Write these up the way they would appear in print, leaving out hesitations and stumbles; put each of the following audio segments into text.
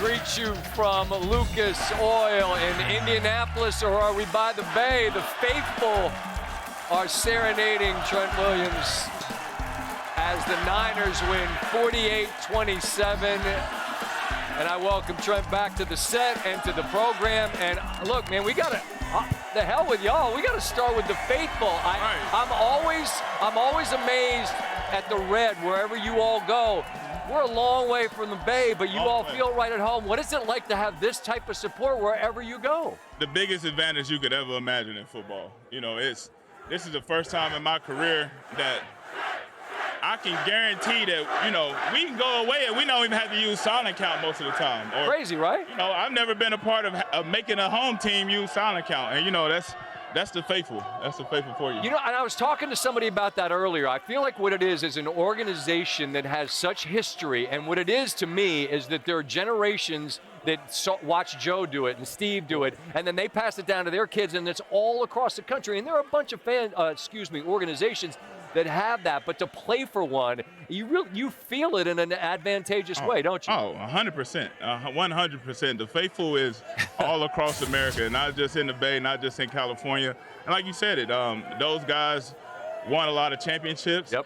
greet you from Lucas Oil in Indianapolis, or are we by the bay? The faithful are serenading Trent Williams as the Niners win 48-27. And I welcome Trent back to the set and to the program. And look, man, we got to, the hell with y'all. We got to start with the faithful. I'm always amazed at the red wherever you all go. We're a long way from the bay, but you all feel right at home. What is it like to have this type of support wherever you go? The biggest advantage you could ever imagine in football. You know, this is the first time in my career that I can guarantee that, you know, we can go away and we don't even have to use silent count most of the time. Or, crazy, right? You know, I've never been a part of making a home team use silent count. And, you know, that's the faithful. That's the faithful for you. You know, and I was talking to somebody about that earlier. I feel like what it is an organization that has such history. And what it is to me is that there are generations that watch Joe do it and Steve do it, and then they pass it down to their kids, and it's all across the country. And there are a bunch of organizations that have that, but to play for one, you feel it in an advantageous way, don't you? 100%, 100%. The faithful is all across America, not just in the Bay, not just in California. And like you said it, those guys won a lot of championships. Yep.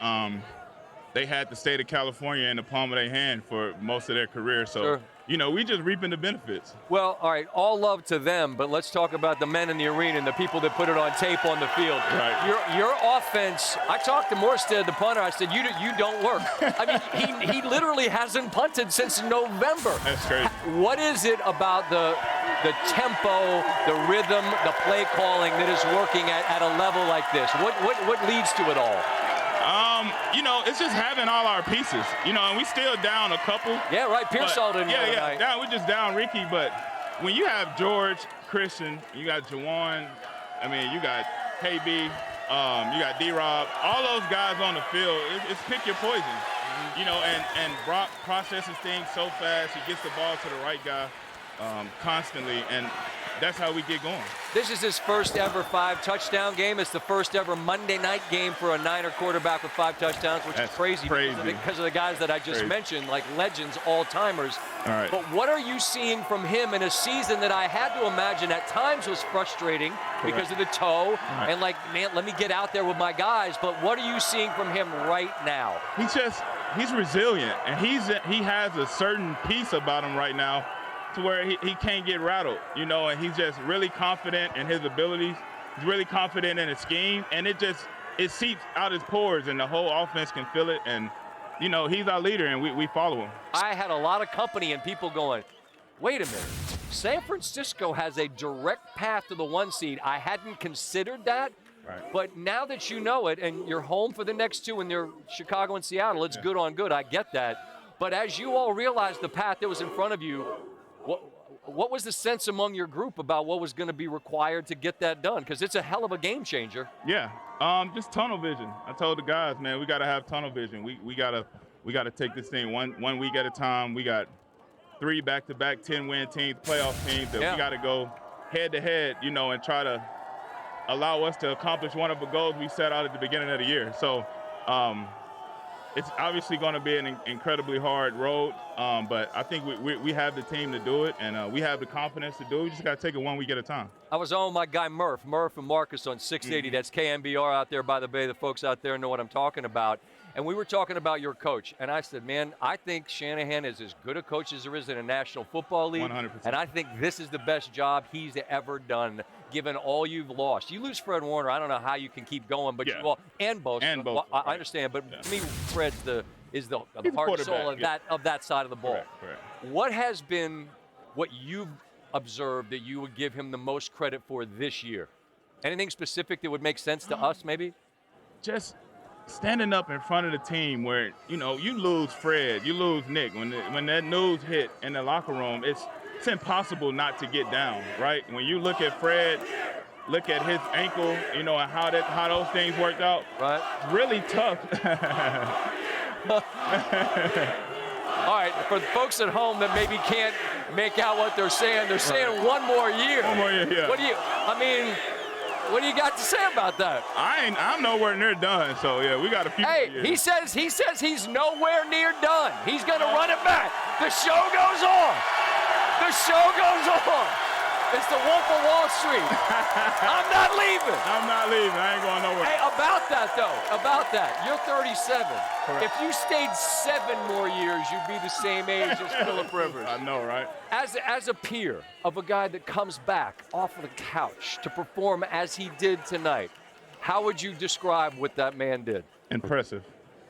They had the state of California in the palm of their hand for most of their career. So, sure. You know, we just reaping the benefits. Well, all right, all love to them, but let's talk about the men in the arena and the people that put it on tape on the field. Right. Your offense, I talked to Morstead, the punter. I said, you don't work. I mean, he literally hasn't punted since November. That's crazy. What is it about the tempo, the rhythm, the play calling that is working at a level like this? What leads to it all? You know, it's just having all our pieces, you know, and we still down a couple. Yeah, right. Pearsall didn't go tonight. Down, we're just down Ricky, but when you have George, Christian, you got Jauan, I mean, you got KB, you got D-Rob, all those guys on the field, it's pick your poison, you know, and Brock processes things so fast, he gets the ball to the right guy constantly, and that's how we get going. This is his first ever 5-touchdown game. It's the first ever Monday night game for a Niner quarterback with 5 touchdowns, which is crazy. Because of the guys that I just mentioned, like legends, all-timers. All right. But what are you seeing from him in a season that I had to imagine at times was frustrating because of the toe and like, man, let me get out there with my guys. But what are you seeing from him right now? He's resilient, and he has a certain piece about him right now to where he can't get rattled, you know, and he's just really confident in his abilities. He's really confident in his scheme, and it seeps out his pores, and the whole offense can feel it. And, you know, he's our leader, and we follow him. I had a lot of company and people going, wait a minute, San Francisco has a direct path to the 1 seed. I hadn't considered that. Right. But now that you know it, and you're home for the next 2, and they're Chicago and Seattle, it's good on good. I get that. But as you all realized the path that was in front of you, what was the sense among your group about what was going to be required to get that done? Because it's a hell of a game changer. Yeah, just tunnel vision. I told the guys, man, we got to have tunnel vision. We gotta take this thing one week at a time. We got 3 back-to-back 10-win teams, playoff teams that we got to go head-to-head, you know, and try to allow us to accomplish one of the goals we set out at the beginning of the year. So it's obviously going to be an incredibly hard road, but I think we have the team to do it, and we have the confidence to do it. We just got to take it 1 week at a time. I was on my guy Murph and Marcus on 680. That's KMBR out there by the bay. The folks out there know what I'm talking about. And we were talking about your coach, and I said, man, I think Shanahan is as good a coach as there is in a National Football League. 100%. And I think this is the best job he's ever done, given all you've lost. You lose Fred Warner, I don't know how you can keep going, but you all, and both. Both. I understand, but to me, Fred's is the heart and soul of that side of the ball. Correct. What has been what you've observed that you would give him the most credit for this year? Anything specific that would make sense to us, maybe? Just standing up in front of the team where, you know, you lose Fred, you lose Nick. When that news hit in the locker room, it's impossible not to get down, right? When you look at Fred, look at his ankle, you know, and how those things worked out. Right. Really tough. All right, for the folks at home that maybe can't make out what they're saying 1 more year. 1 more year, yeah. What do you got to say about that? I'm nowhere near done, so yeah, we got a few years. He says he's nowhere near done. He's going to run it back. The show goes on. show goes on. It's the Wolf of Wall Street. I'm not leaving. I'm not leaving. I ain't going nowhere. Hey, about that, though, about that, you're 37. Correct. If you stayed 7 more years, you'd be the same age as Phillip Rivers. I know, right? As a peer of a guy that comes back off of the couch to perform as he did tonight, how would you describe what that man did? Impressive.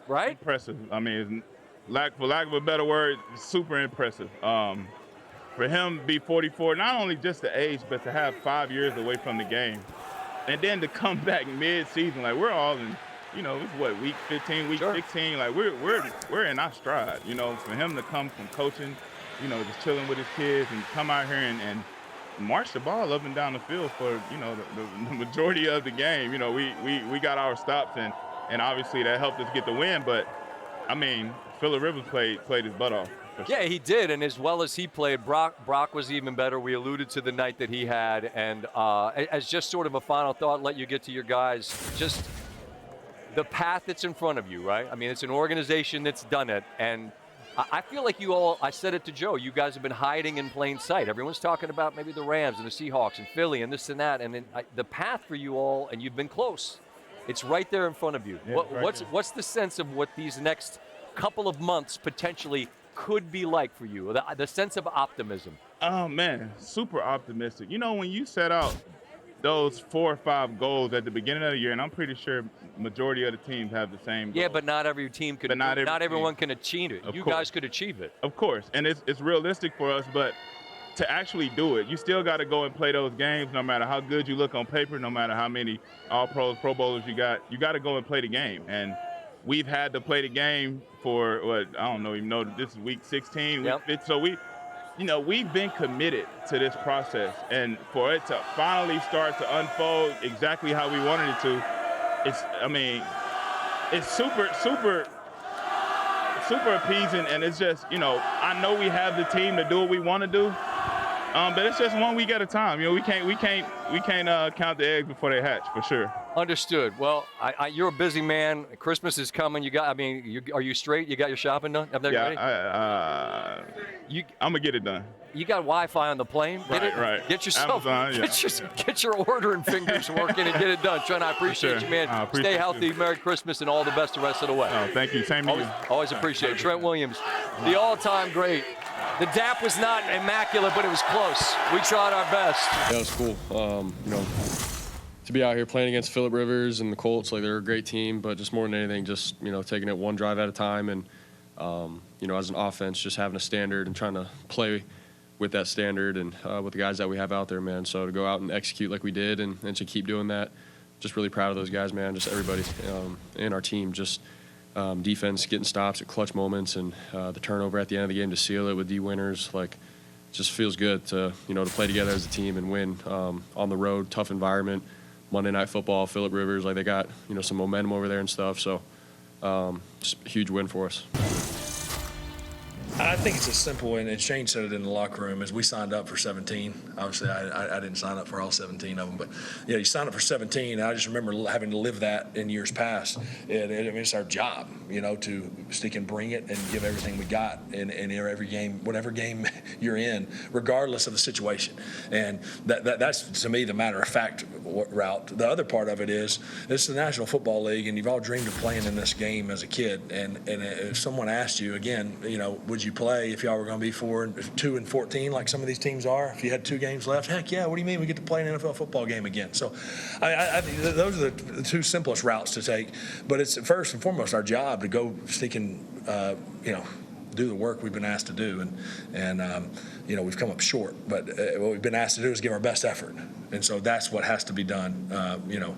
Right? Impressive. I mean, for lack of a better word, super impressive. For him to be 44, not only just the age, but to have 5 years away from the game, and then to come back mid-season, like we're all in, you know, it's what, week 15, week 16, like we're in our stride, you know. For him to come from coaching, you know, just chilling with his kids and come out here and march the ball up and down the field for, you know, the majority of the game. You know, we got our stops and obviously that helped us get the win, but I mean, Phillip Rivers played his butt off. Yeah, he did, and as well as he played, Brock was even better. We alluded to the night that he had, and as just sort of a final thought, let you get to your guys, just the path that's in front of you, right? I mean, it's an organization that's done it, and I feel like you all, I said it to Joe, you guys have been hiding in plain sight. Everyone's talking about maybe the Rams and the Seahawks and Philly and this and that, and then the path for you all, and you've been close. It's right there in front of you. Yeah, What's the sense of what these next couple of months potentially could be like for you, the sense of optimism? Oh, man, super optimistic. You know, when you set out those 4 or 5 goals at the beginning of the year, and I'm pretty sure majority of the teams have the same goals. Yeah, but not every team could. Not everyone can achieve it. You guys could achieve it. Of course, and it's realistic for us, but to actually do it, you still got to go and play those games no matter how good you look on paper, no matter how many All-Pros, Pro Bowlers you got to go and play the game. And we've had to play the game for, what, I don't know, even know this is week 16, week 15. So we've been committed to this process. And for it to finally start to unfold exactly how we wanted it to, it's super appeasing. And it's just, you know, I know we have the team to do what we want to do. But it's just 1 week at a time. You know, we can't count the eggs before they hatch, for sure. Understood. Well, you're a busy man. Christmas is coming. Are you straight? You got your shopping done? Ready? I'm gonna get it done. You got Wi-Fi on the plane? Right. Get yourself, Amazon, get your ordering fingers working and get it done. Trent, I appreciate you, man. Stay healthy. Merry Christmas and all the best the rest of the way. Oh, thank you. Same to you. Always appreciate it. Trent Williams, the all-time great. The DAP was not immaculate, but it was close. We tried our best. Yeah, it was cool. You know, to be out here playing against Phillip Rivers and the Colts, like they're a great team, but just more than anything, just, you know, taking it one drive at a time and, you know, as an offense, just having a standard and trying to play with that standard and with the guys that we have out there, man. So to go out and execute like we did and to keep doing that, just really proud of those guys, man. Just everybody in our team, just defense getting stops at clutch moments and the turnover at the end of the game to seal it with D winners. Like, just feels good to, you know, to play together as a team and win on the road, tough environment. Monday Night Football, Phillip Rivers, like they got, you know, some momentum over there and stuff. So just a huge win for us. I think it's as simple, and Shane said it in the locker room, as we signed up for 17. Obviously, I didn't sign up for all 17 of them, but yeah, you signed up for 17. And I just remember having to live that in years past. I mean, it's our job, you know, to stick and bring it and give everything we got in every game, whatever game you're in, regardless of the situation. And that's to me the matter of fact route. The other part of it is it's the National Football League, and you've all dreamed of playing in this game as a kid. And if someone asked you again, you know, would you play if y'all were going to be 2-14 like some of these teams are? If you had 2 games left, heck yeah! What do you mean we get to play an NFL football game again? So, I think those are the 2 simplest routes to take. But it's first and foremost our job to go stick and you know, do the work we've been asked to do, and you know, we've come up short. But what we've been asked to do is give our best effort, and so that's what has to be done. You know,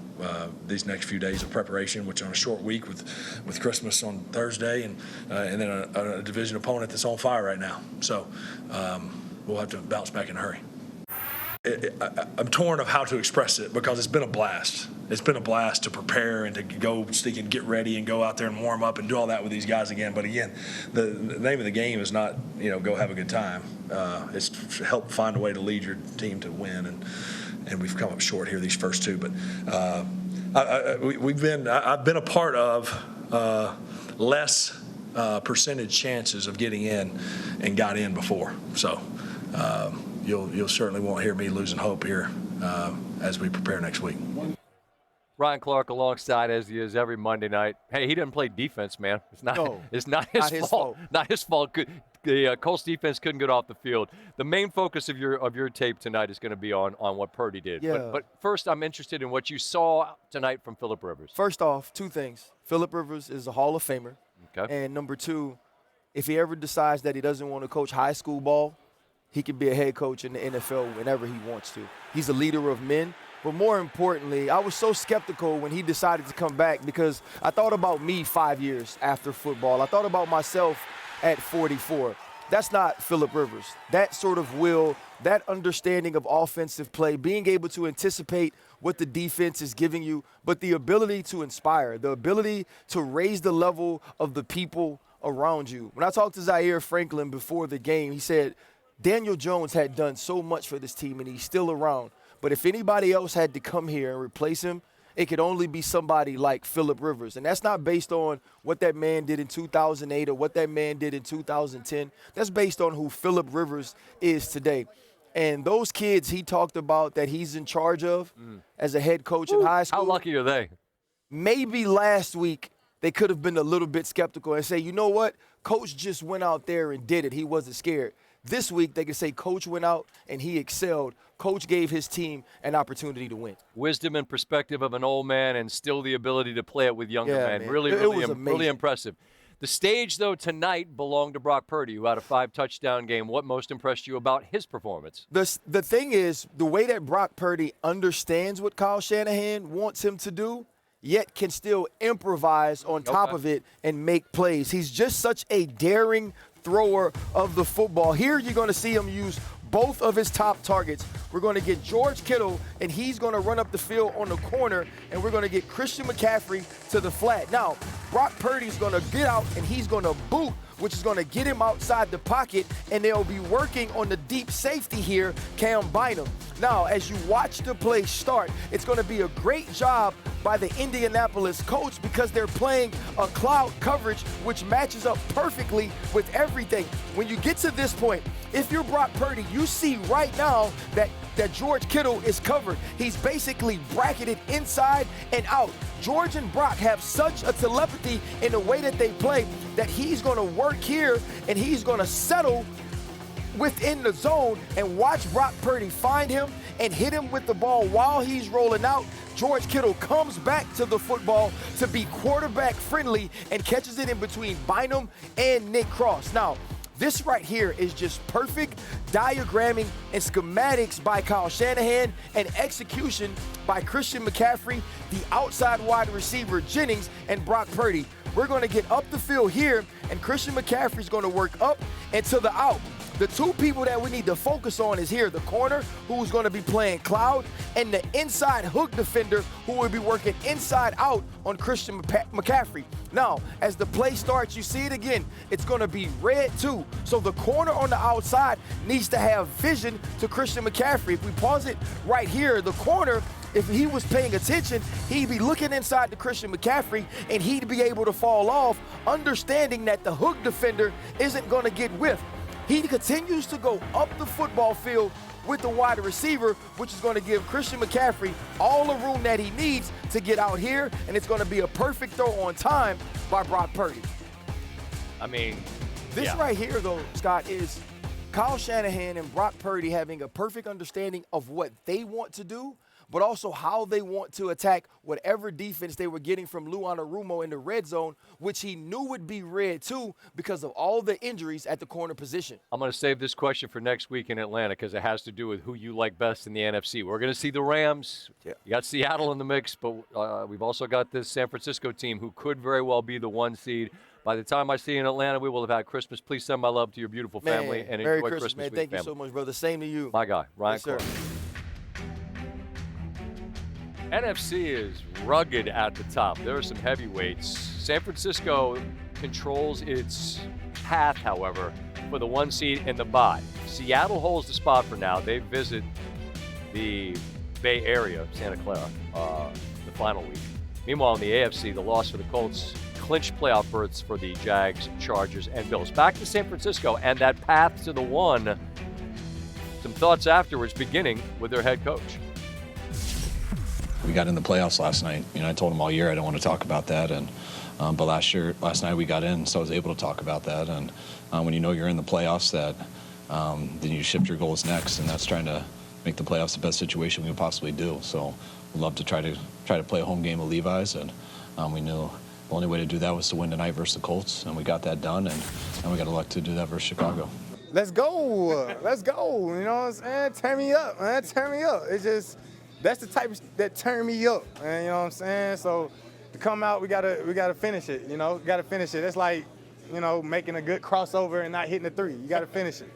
these next few days of preparation, which on a short week with Christmas on Thursday, and then a division opponent that's on fire right now. So we'll have to bounce back in a hurry. I'm torn of how to express it because it's been a blast. It's been a blast to prepare and to go stick and get ready and go out there and warm up and do all that with these guys again. But again, the name of the game is not, you know, go have a good time. It's to help find a way to lead your team to win, and we've come up short here these first 2. But I've been a part of less percentage chances of getting in and got in before. So you'll certainly won't hear me losing hope here as we prepare next week. Ryan Clark alongside as he is every Monday night. Hey, he didn't play defense, man. It's not his fault. Not his fault. The Colts defense couldn't get off the field. The main focus of your tape tonight is going to be on what Purdy did. Yeah. But first, I'm interested in what you saw tonight from Philip Rivers. First off, two things. Philip Rivers is a Hall of Famer. Okay. And number two, if he ever decides that he doesn't want to coach high school ball, he can be a head coach in the NFL whenever he wants to. He's a leader of men. But more importantly, I was so skeptical when he decided to come back because I thought about me 5 years after football. I thought about myself at 44. That's not Philip Rivers. That sort of will, that understanding of offensive play, being able to anticipate what the defense is giving you, but the ability to inspire, the ability to raise the level of the people around you. When I talked to Zaire Franklin before the game, he said Daniel Jones had done so much for this team and he's still around. But if anybody else had to come here and replace him, it could only be somebody like Philip Rivers. And that's not based on what that man did in 2008 or what that man did in 2010. That's based on who Philip Rivers is today. And those kids he talked about that he's in charge of as a head coach in high school. How lucky are they? Maybe last week they could have been a little bit skeptical and say, you know what? Coach just went out there and did it. He wasn't scared. This week they can say Coach went out and he excelled. Coach gave his team an opportunity to win. Wisdom and perspective of an old man and still the ability to play it with younger men. Man. Really impressive. The stage, though, tonight belonged to Brock Purdy, who had a 5-touchdown game. What most impressed you about his performance? The thing is, the way that Brock Purdy understands what Kyle Shanahan wants him to do, yet can still improvise on top of it and make plays. He's just such a daring thrower of the football. Here you're going to see him use both of his top targets. We're going to get George Kittle, and he's going to run up the field on the corner, and we're going to get Christian McCaffrey to the flat. Now, Brock Purdy's going to get out, and he's going to boot, which is going to get him outside the pocket, and they'll be working on the deep safety here, Cam Bynum. Now, as you watch the play start, it's going to be a great job by the Indianapolis Colts because they're playing a cloud coverage, which matches up perfectly with everything. When you get to this point, if you're Brock Purdy, you see right now that George Kittle is covered. He's basically bracketed inside and out. George and Brock have such a telepathy in the way that they play that he's going to work here and he's going to settle within the zone and watch Brock Purdy find him and hit him with the ball while he's rolling out. George Kittle comes back to the football to be quarterback friendly and catches it in between Bynum and Nick Cross. Now, this right here is just perfect diagramming and schematics by Kyle Shanahan and execution by Christian McCaffrey, the outside wide receiver Jennings, and Brock Purdy. We're going to get up the field here, and Christian McCaffrey's going to work up and to the out. The two people that we need to focus on is here, the corner, who's going to be playing cloud, and the inside hook defender, who will be working inside out on Christian McCaffrey. Now, as the play starts, you see it again, it's going to be red too. So the corner on the outside needs to have vision to Christian McCaffrey. If we pause it right here, the corner, if he was paying attention, he'd be looking inside to Christian McCaffrey, and he'd be able to fall off, understanding that the hook defender isn't going to get whiffed. He continues to go up the football field with the wide receiver, which is going to give Christian McCaffrey all the room that he needs to get out here, and it's going to be a perfect throw on time by Brock Purdy. I mean, this right here, though, Scott, is Kyle Shanahan and Brock Purdy having a perfect understanding of what they want to do, but also how they want to attack whatever defense they were getting from Lou Anarumo in the red zone, which he knew would be red too because of all the injuries at the corner position. I'm going to save this question for next week in Atlanta because it has to do with who you like best in the NFC. We're going to see the Rams. Yeah. You got Seattle in the mix, but we've also got this San Francisco team who could very well be the 1 seed. By the time I see you in Atlanta, we will have had Christmas. Please send my love to your beautiful family and Merry enjoy Christmas, Christmas man. week, Thank you family. so much, brother. Same to you. My guy, Ryan Yes, sir. Clark. NFC is rugged at the top. There are some heavyweights. San Francisco controls its path, however, for the 1 seed in the bye. Seattle holds the spot for now. They visit the Bay Area, Santa Clara, the final week. Meanwhile, in the AFC, the loss for the Colts clinched playoff berths for the Jags, Chargers, and Bills. Back to San Francisco, and that path to the 1 Some thoughts afterwards, beginning with their head coach. We got in the playoffs last night. You know, I told him all year I don't want to talk about that, and but last night we got in, so I was able to talk about that. And when you know you're in the playoffs, that then you shift your goals next, and that's trying to make the playoffs the best situation we can possibly do. So we'd love to try to play a home game of Levi's, and we knew the only way to do that was to win tonight versus the Colts, and we got that done, and we got luck to do that versus Chicago. Let's go. Let's go. You know what I'm saying? Turn me up, man. Turn me up. It's just, that's the type of that turn me up, man. You know what I'm saying? So to come out, we gotta finish it. You know, gotta finish it. It's like, you know, making a good crossover and not hitting the three. You gotta finish it.